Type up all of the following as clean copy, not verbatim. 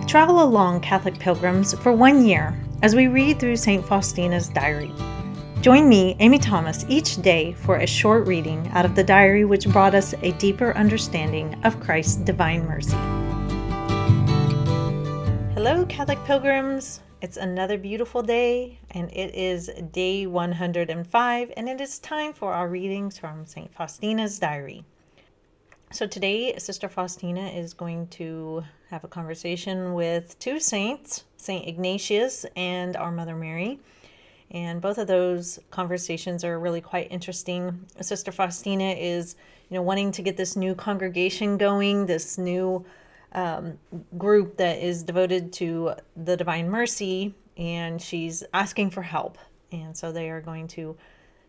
Travel along, Catholic pilgrims, for 1 year as we read through St. Faustina's diary. Join me, Amy Thomas, each day for a short reading out of the diary which brought us a deeper understanding of Christ's divine mercy. Hello, Catholic pilgrims. It's another beautiful day, and it is day 105, and it is time for our readings from St. Faustina's diary. So today, Sister Faustina is going to have a conversation with two saints, St. Ignatius and our Mother Mary. And both of those conversations are really quite interesting. Sister Faustina is, wanting to get this new congregation going, this new group that is devoted to the Divine Mercy, and she's asking for help. And so they are going to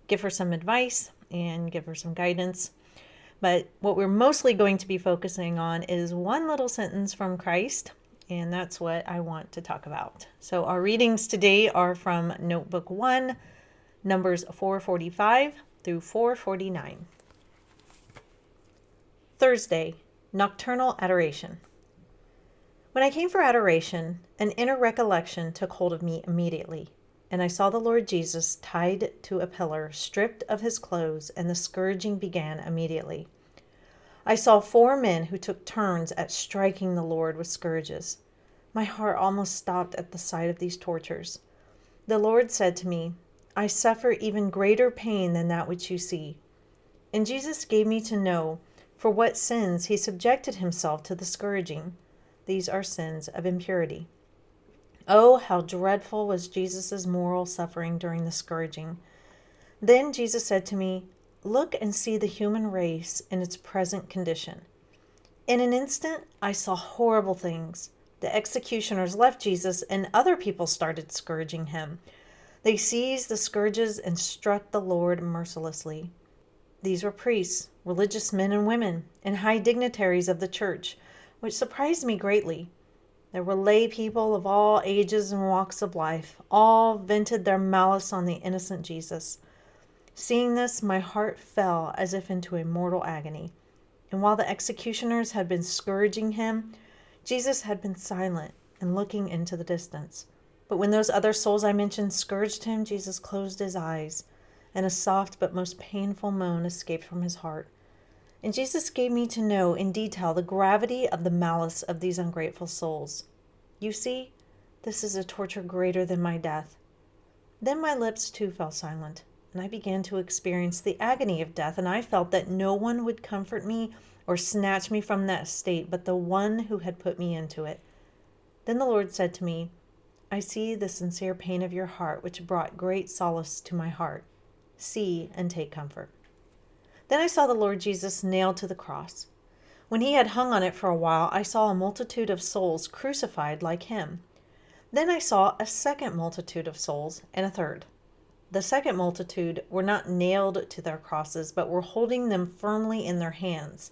give her some advice and give her some guidance. But what we're mostly going to be focusing on is one little sentence from Christ, and that's what I want to talk about. So our readings today are from Notebook 1, Numbers 445 through 449. Thursday, Nocturnal Adoration. When I came for adoration, an inner recollection took hold of me immediately, and I saw the Lord Jesus tied to a pillar, stripped of his clothes, and the scourging began immediately. I saw 4 men who took turns at striking the Lord with scourges. My heart almost stopped at the sight of these tortures. The Lord said to me, I suffer even greater pain than that which you see. And Jesus gave me to know for what sins he subjected himself to the scourging. These are sins of impurity. Oh, how dreadful was Jesus' moral suffering during the scourging. Then Jesus said to me, look and see the human race in its present condition. In an instant, I saw horrible things. The executioners left Jesus, and other people started scourging him. They seized the scourges and struck the Lord mercilessly. These were priests, religious men and women, and high dignitaries of the church, which surprised me greatly. There were lay people of all ages and walks of life. All vented their malice on the innocent Jesus. Seeing this, my heart fell as if into a mortal agony. And while the executioners had been scourging him, Jesus had been silent and looking into the distance. But when those other souls I mentioned scourged him, Jesus closed his eyes, and a soft but most painful moan escaped from his heart. And Jesus gave me to know in detail the gravity of the malice of these ungrateful souls. You see, this is a torture greater than my death. Then my lips too fell silent, and I began to experience the agony of death, and I felt that no one would comfort me or snatch me from that state but the one who had put me into it. Then the Lord said to me, I see the sincere pain of your heart, which brought great solace to my heart. See and take comfort. Then I saw the Lord Jesus nailed to the cross. When he had hung on it for a while, I saw a multitude of souls crucified like him. Then I saw a second multitude of souls, and a third. The second multitude were not nailed to their crosses, but were holding them firmly in their hands.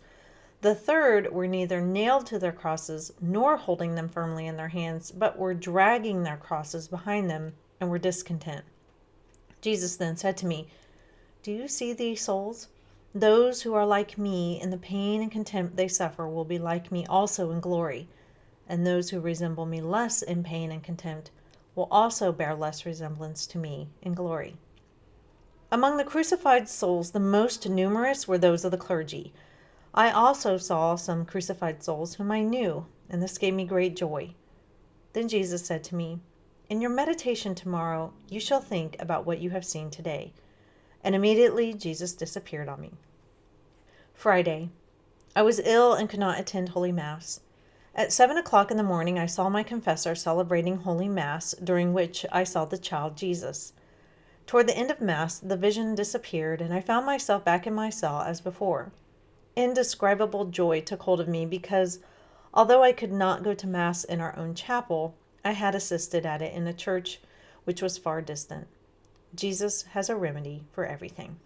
The third were neither nailed to their crosses nor holding them firmly in their hands, but were dragging their crosses behind them and were discontent. Jesus then said to me, Do you see these souls? Those who are like me in the pain and contempt they suffer will be like me also in glory, and those who resemble me less in pain and contempt will also bear less resemblance to me in glory. Among the crucified souls, the most numerous were those of the clergy. I also saw some crucified souls whom I knew, and this gave me great joy. Then Jesus said to me, In your meditation tomorrow, you shall think about what you have seen today. And immediately Jesus disappeared on me. Friday. I was ill and could not attend Holy Mass. At 7 o'clock in the morning, I saw my confessor celebrating Holy Mass, during which I saw the child Jesus. Toward the end of Mass, the vision disappeared, and I found myself back in my cell as before. Indescribable joy took hold of me because, although I could not go to Mass in our own chapel, I had assisted at it in a church which was far distant. Jesus has a remedy for everything.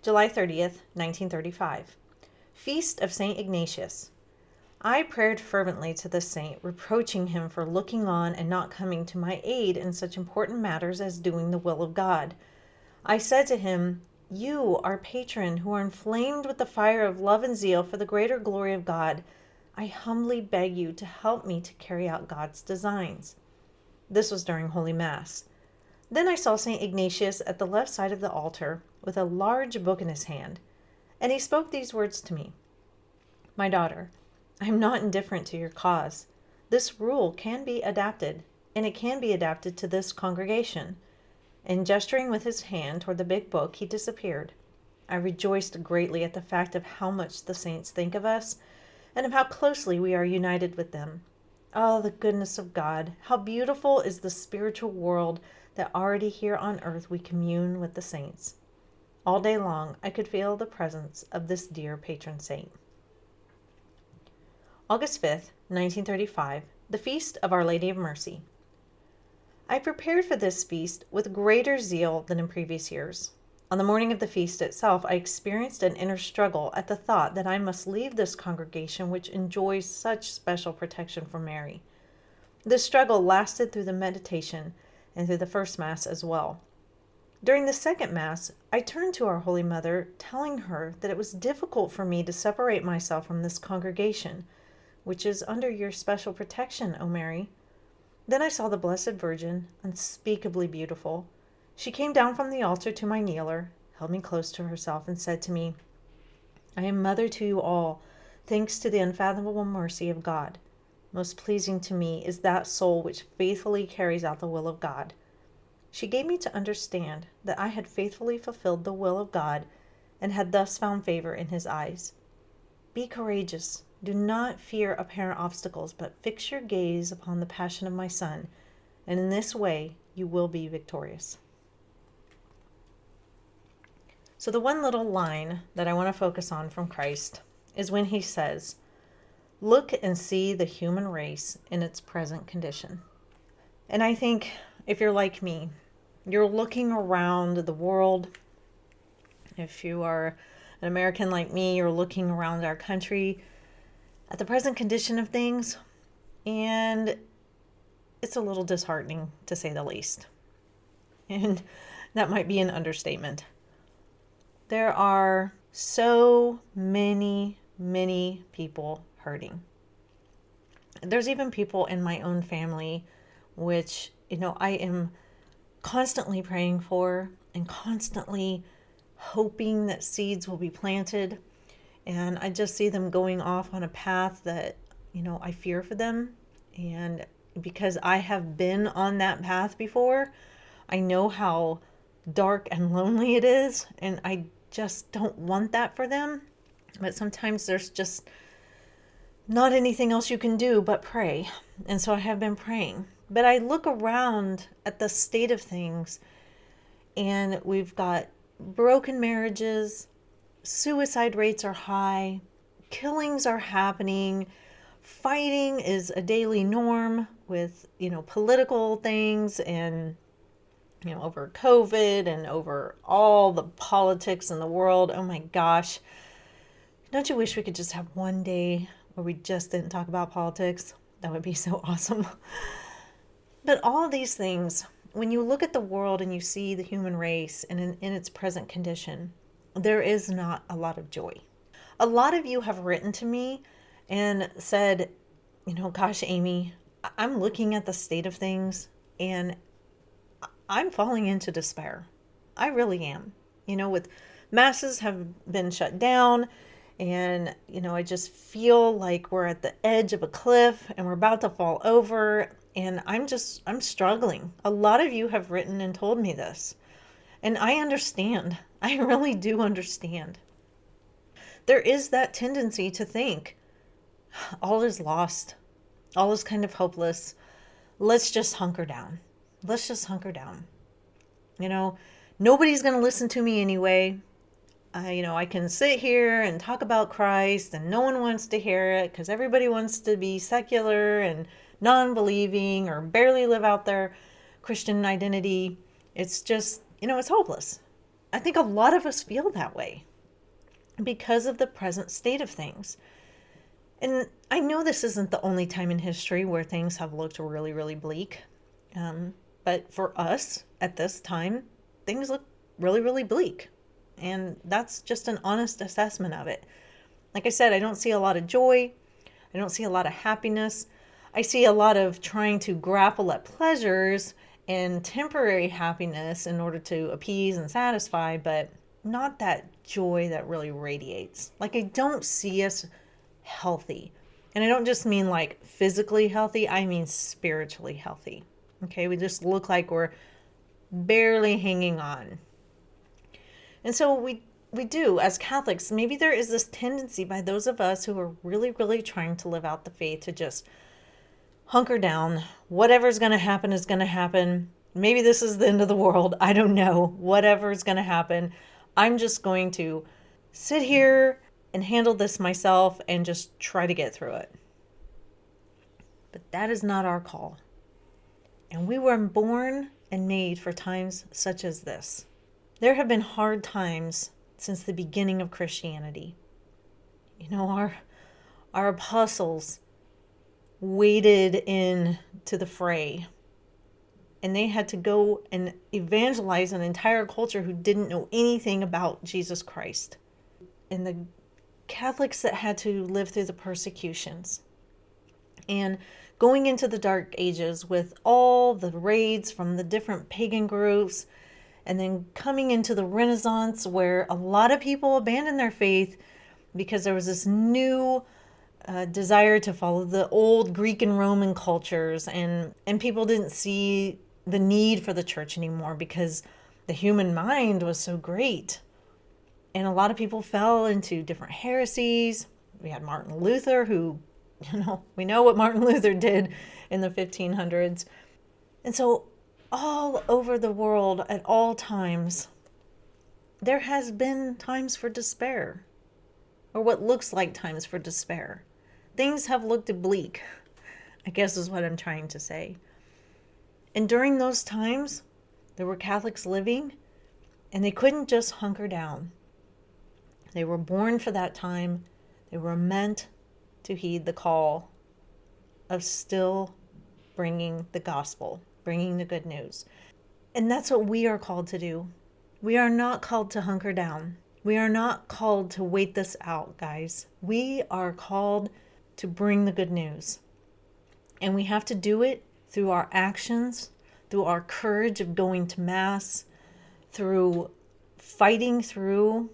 July 30th, 1935. Feast of St. Ignatius. I prayed fervently to this saint, reproaching him for looking on and not coming to my aid in such important matters as doing the will of God. I said to him, You, our patron, who are inflamed with the fire of love and zeal for the greater glory of God, I humbly beg you to help me to carry out God's designs." This was during Holy Mass. Then I saw St. Ignatius at the left side of the altar with a large book in his hand, and he spoke these words to me: "My daughter, I am not indifferent to your cause. This rule can be adapted, and it can be adapted to this congregation." And gesturing with his hand toward the big book, he disappeared. I rejoiced greatly at the fact of how much the saints think of us, and of how closely we are united with them. Oh, the goodness of God! How beautiful is the spiritual world that already here on earth we commune with the saints. All day long I could feel the presence of this dear patron saint. August 5th, 1935, the Feast of Our Lady of Mercy. I prepared for this feast with greater zeal than in previous years. On the morning of the feast itself, I experienced an inner struggle at the thought that I must leave this congregation which enjoys such special protection from Mary. This struggle lasted through the meditation and through the first Mass as well. During the second Mass, I turned to our Holy Mother, telling her that it was difficult for me to separate myself from this congregation, which is under your special protection, O Mary. Then I saw the Blessed Virgin, unspeakably beautiful. She came down from the altar to my kneeler, held me close to herself, and said to me, "I am mother to you all, thanks to the unfathomable mercy of God. Most pleasing to me is that soul which faithfully carries out the will of God." She gave me to understand that I had faithfully fulfilled the will of God and had thus found favor in his eyes. Be courageous. Do not fear apparent obstacles, but fix your gaze upon the passion of my Son, and in this way you will be victorious. So the one little line that I want to focus on from Christ is when he says, "Look and see the human race in its present condition." And I think if you're like me, you're looking around the world. If you are an American like me, you're looking around our country at the present condition of things, and it's a little disheartening, to say the least. And that might be an understatement. There are so many people hurting. There's even people in my own family, which, I am constantly praying for and constantly hoping that seeds will be planted. And I just see them going off on a path that, I fear for them. And because I have been on that path before, I know how dark and lonely it is. And I just don't want that for them. But sometimes there's just not anything else you can do but pray. And so I have been praying. But I look around at the state of things, and we've got broken marriages, suicide rates are high, killings are happening, fighting is a daily norm with, political things and, over COVID and over all the politics in the world. Oh my gosh. Don't you wish we could just have one day where we just didn't talk about politics? That would be so awesome. But all these things, when you look at the world and you see the human race and in its present condition, there is not a lot of joy. A lot of you have written to me and said, gosh, Amy, I'm looking at the state of things and I'm falling into despair. I really am. With masses have been shut down, and, I just feel like we're at the edge of a cliff and we're about to fall over. And I'm struggling. A lot of you have written and told me this. And I understand. I really do understand. There is that tendency to think all is lost. All is kind of hopeless. Let's just hunker down. Let's just hunker down. Nobody's going to listen to me anyway. I can sit here and talk about Christ and no one wants to hear it because everybody wants to be secular and non-believing or barely live out their Christian identity. It's just, it's hopeless. I think a lot of us feel that way because of the present state of things. And I know this isn't the only time in history where things have looked really bleak. But for us at this time, things look really bleak. And that's just an honest assessment of it. Like I said, I don't see a lot of joy. I don't see a lot of happiness. I see a lot of trying to grapple at pleasures and temporary happiness in order to appease and satisfy, but not that joy that really radiates. Like, I don't see us healthy. And I don't just mean like physically healthy, I mean spiritually healthy. Okay, we just look like we're barely hanging on. And so we do, as Catholics, maybe there is this tendency by those of us who are really, really trying to live out the faith to just hunker down. Whatever's going to happen is going to happen. Maybe this is the end of the world. I don't know. Whatever's going to happen, I'm just going to sit here and handle this myself and just try to get through it. But that is not our call. And we were born and made for times such as this. There have been hard times since the beginning of Christianity. You know, our apostles waded into the fray, and they had to go and evangelize an entire culture who didn't know anything about Jesus Christ. And the Catholics that had to live through the persecutions and going into the Dark Ages with all the raids from the different pagan groups, and then coming into the Renaissance where a lot of people abandoned their faith because there was this new desire to follow the old Greek and Roman cultures, and people didn't see the need for the church anymore because the human mind was so great. And a lot of people fell into different heresies. We had Martin Luther, who, we know what Martin Luther did in the 1500s. And so all over the world at all times, there has been times for despair, or what looks like times for despair. Things have looked bleak, I guess is what I'm trying to say. And during those times, there were Catholics living, and they couldn't just hunker down. They were born for that time. They were meant to heed the call of still bringing the gospel, bringing the good news. And that's what we are called to do. We are not called to hunker down. We are not called to wait this out, guys. We are called to bring the good news. And we have to do it through our actions, through our courage of going to Mass, through fighting through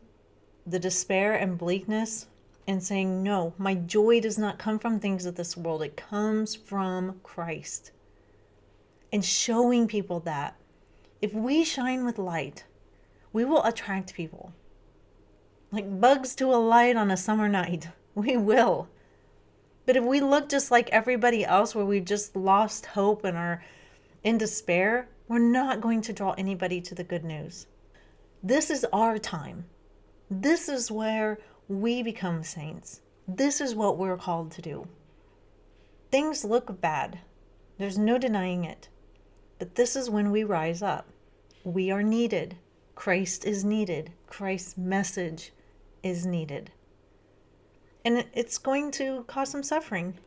the despair and bleakness and saying, no, my joy does not come from things of this world. It comes from Christ. And showing people that if we shine with light, we will attract people. Like bugs to a light on a summer night. We will. But if we look just like everybody else, where we've just lost hope and are in despair, we're not going to draw anybody to the good news. This is our time. This is where we become saints. This is what we're called to do. Things look bad. There's no denying it. But this is when we rise up. We are needed. Christ is needed. Christ's message is needed. And it's going to cause some suffering.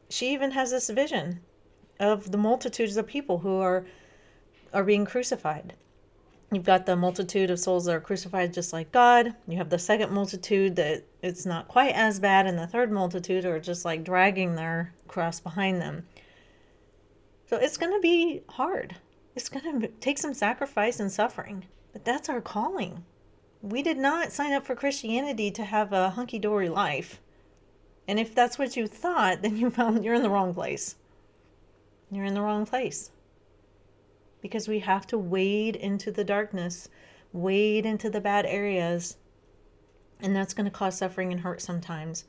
She even has this vision of the multitudes of people who are being crucified. You've got the multitude of souls that are crucified just like God. You have the second multitude that it's not quite as bad, and the third multitude are just like dragging their cross behind them. So it's going to be hard. It's going to take some sacrifice and suffering. But that's our calling. We did not sign up for Christianity to have a hunky-dory life. And if that's what you thought, then you're in the wrong place. You're in the wrong place. Because we have to wade into the darkness, wade into the bad areas, and that's going to cause suffering and hurt sometimes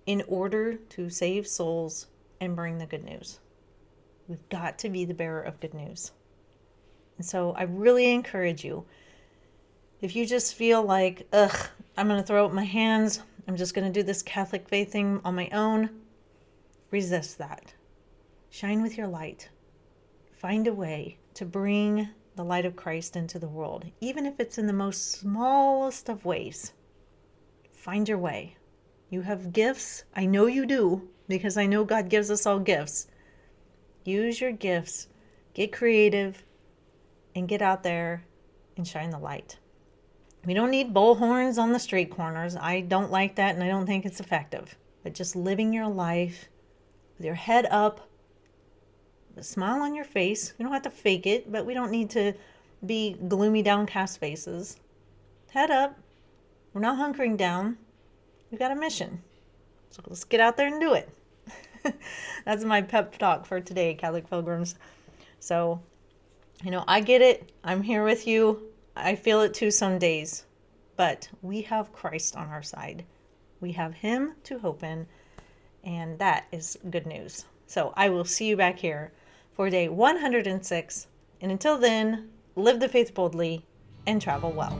in order to save souls and bring the good news. We've got to be the bearer of good news. And so I really encourage you, if you just feel like, I'm going to throw up my hands, I'm just going to do this Catholic faith thing on my own, resist that. Shine with your light. Find a way to bring the light of Christ into the world, even if it's in the most smallest of ways. Find your way. You have gifts. I know you do, because I know God gives us all gifts. Use your gifts. Get creative and get out there and shine the light. We don't need bullhorns on the street corners. I don't like that, and I don't think it's effective. but just living your life with your head up, a smile on your face. You don't have to fake it, but we don't need to be gloomy, downcast faces. Head up. We're not hunkering down. We've got a mission. So let's get out there and do it. That's my pep talk for today, Catholic Pilgrims. So, I get it. I'm here with you. I feel it too some days. But we have Christ on our side. We have Him to hope in. And that is good news. So I will see you back here for day 106. And until then, live the faith boldly and travel well.